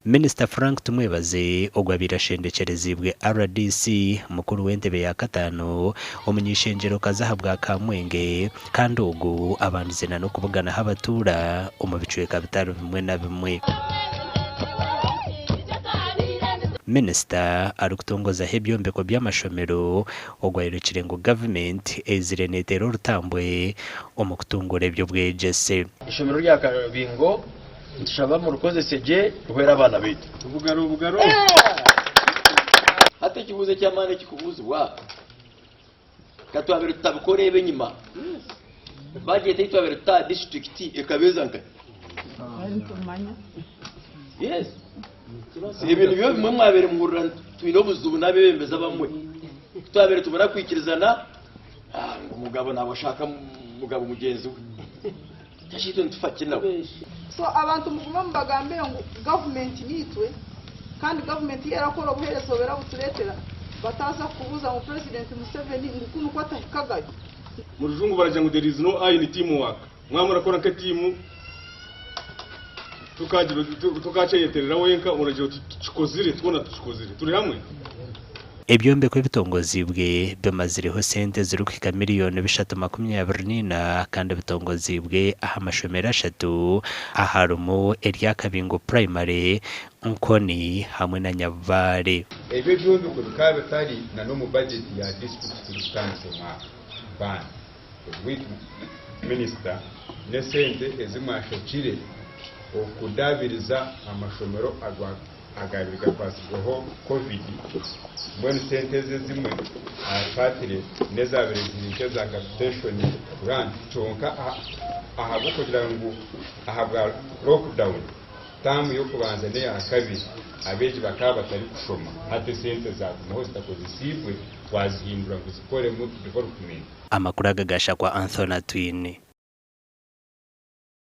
Minister Frank Tumwebaze ogwabirashendekerezibwe RDC mukuru w'entebe ya katano umunyishengero kazahabwa KAMWENGE kandi ugu abandizena no kuvugana habatura umubicweka bitaro bimwe na bimwe. Minister Okutungura ebyombeko by'amashomero ogwayirekire ngo government ezirenetero rutambwe Okutungura eby'obwegyese. Ishomero rya Kabingo nshaba mu rukoze seje rwera abana bitu ubugaro hata kibuze cyamane kikubuzwa katwabere tutabikorebe nyima bagiye titwabere ta district ekabezanka yes ibintu byo bimwe mwabere mu twino buzubu nabebembeza bamwe twabere tubara kwikirizana umugabo nabo shaka mugabo mugenzi we cyashito ntufakina. So abantu muguma mbagambe ngo government nitwe kandi government yarakora buherezo bera buturetera bataza kubuza mu president Museveni ngukunu ko atakagaye mu rujungu baraje ngo there is no I in teamwork mwamura kora ka team tukaceyeterera wenka uraje tukozire twona tukozire turi hamwe. Ebyombeko bitongozibwe bamaziriho sente zirukika miliyoni 324 kandi bitongozibwe ahamashomera 3 aharumu erya Kabingo primary Nkoni hamwe na Nyavare. Ebyo byombeko bikabe tari na no mu budget ya district turukanse mwa ban with minister ne sente ezimashakire okudabiriza amashomero agabirika kwasibweho covid mbone sente zimwe afatire nezabirezirike za capitation grant tonka ahabo kugira ngo ahabwa lockdown tamu yo kubanza ne akabiri abeje bakaba batari kushoma ate sente za naho zitakozisibwe wazihindura ngo zikore mu development. Amakuru agagasha kwa Anthony Twine.